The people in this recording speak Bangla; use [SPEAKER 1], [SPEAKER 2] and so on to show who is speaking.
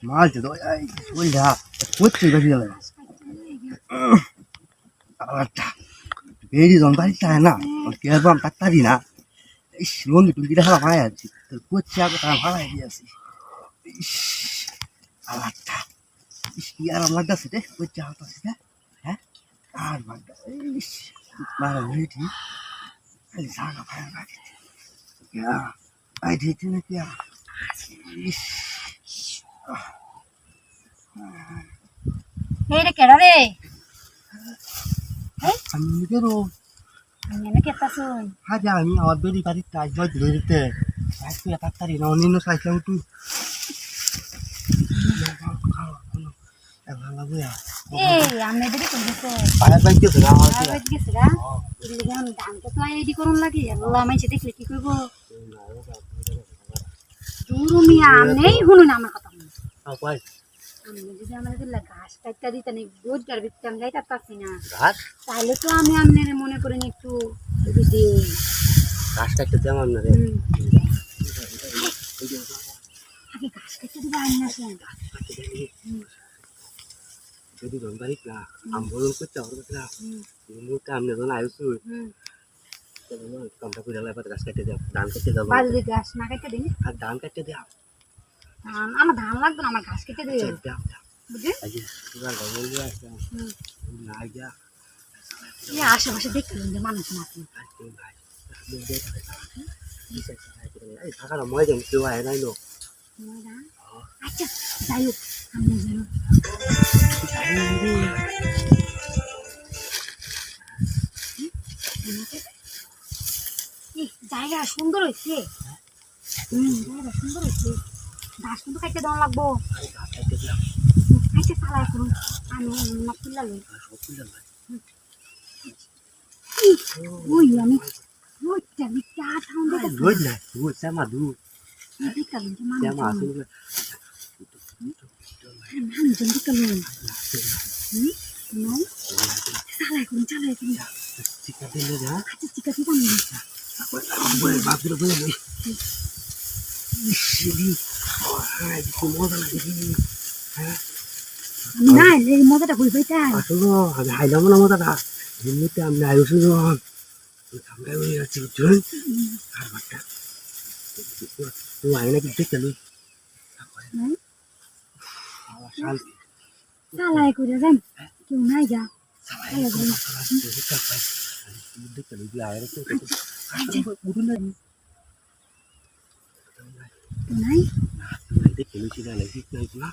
[SPEAKER 1] মাল তো এই ওইটা কোথায় গেছে গেল আচ্ছা বেরি জন বাড়িতে না কে বাম তাড়াতাড়ি না এই লঙ্গি টুঙ্গি দেখা ভাই আছে তো কোথায় আগে তারা ভাড়াই দিয়েছে আচ্ছা কি আর আমার কাছে রে কোথায় আসছে হ্যাঁ আর মাগা মারা ভিটি এই জায়গা ভাই লাগে ইয়া আই দিতে না কি
[SPEAKER 2] হেরে কেডা রে
[SPEAKER 1] আমি কেন
[SPEAKER 2] আমি কেতাছুন
[SPEAKER 1] হাজা আমি আমার বেরি বাড়িতে কাজ বাজ ধরতে আজকে তাড়াতাড়ি না অন্য সাইকেল তুই
[SPEAKER 2] এই আমি দেরি কইছো
[SPEAKER 1] বাইরে বাইতে না
[SPEAKER 2] আর গেছে গা ইলি গান দাম তো আইডি করুন লাগি আল্লাহ মাইছে দেখলে কি কইবো দুরুমিয়া নেই হুনুন আমার কথা
[SPEAKER 1] কই
[SPEAKER 2] আমি যদি আমাদের ঘাস কাটতে দিতে নেই রোজগার বিত্তাম যাইতে পারছি না
[SPEAKER 1] ঘাস
[SPEAKER 2] তাহলে তো আমি আপনার মনে করেন একটু যদি
[SPEAKER 1] ঘাস কাটতে দেব আপনারে
[SPEAKER 2] আগে ঘাস কাটতে দিবা আইনা শুন
[SPEAKER 1] যদি জন বাড়ি না আমবরণ করতে হবে না মুটা আমনে জন আইছো কামটা করে লাগবে ঘাস কাটতে দাও ধান কাটতে দাও
[SPEAKER 2] বাড়ি ঘাস না কাটতে দিন
[SPEAKER 1] আর ধান কাটতে দাও
[SPEAKER 2] আমার ধান লাগবে না আমার ঘাস কেটে দিও বুঝলি
[SPEAKER 1] আগে পুরা গবল আছে না যা
[SPEAKER 2] এই আশেপাশে দেখলেন যে মানুষ নাকি
[SPEAKER 1] এই থাকার মই দেন কেউ আয় নাই নো
[SPEAKER 2] আচ্ছা যাই হোক আমি যেন জায়গা সুন্দর হয়েছে জায়গা সুন্দর হয়েছে ঘাস কিন্তু কাটতে দেওয়া লাগবো আচ্ছা চালাই করুন আমি খুললা লই ওই আমি ওইটা মিথ্যা ঠাউন দেখে
[SPEAKER 1] রোজ না রোজ শ্যামা দু
[SPEAKER 2] দেখলাম যে
[SPEAKER 1] শ্যামা
[SPEAKER 2] মানুষ
[SPEAKER 1] আসুন
[SPEAKER 2] আমি জন দেখলাম নাই চালাই করুন
[SPEAKER 1] চিকা দিলে যা
[SPEAKER 2] আচ্ছা ঠিক আছে আমি
[SPEAKER 1] বলে বাপরে বলে শিলি হ্যাঁ খুব মজা লাগে হ্যাঁ
[SPEAKER 2] না এই মজাটা হই পাইতা
[SPEAKER 1] আসলে আমি হাইলাম না মজাটা এমনিতে আমি আয়ুষে যখন আমরা ওই আছি বুঝছেন আর বাচ্চা তুই আয় না কিন্তু চলুই শান্তি
[SPEAKER 2] চালাই করে যান কেউ নাই যা নাই
[SPEAKER 1] দেখে লুচি না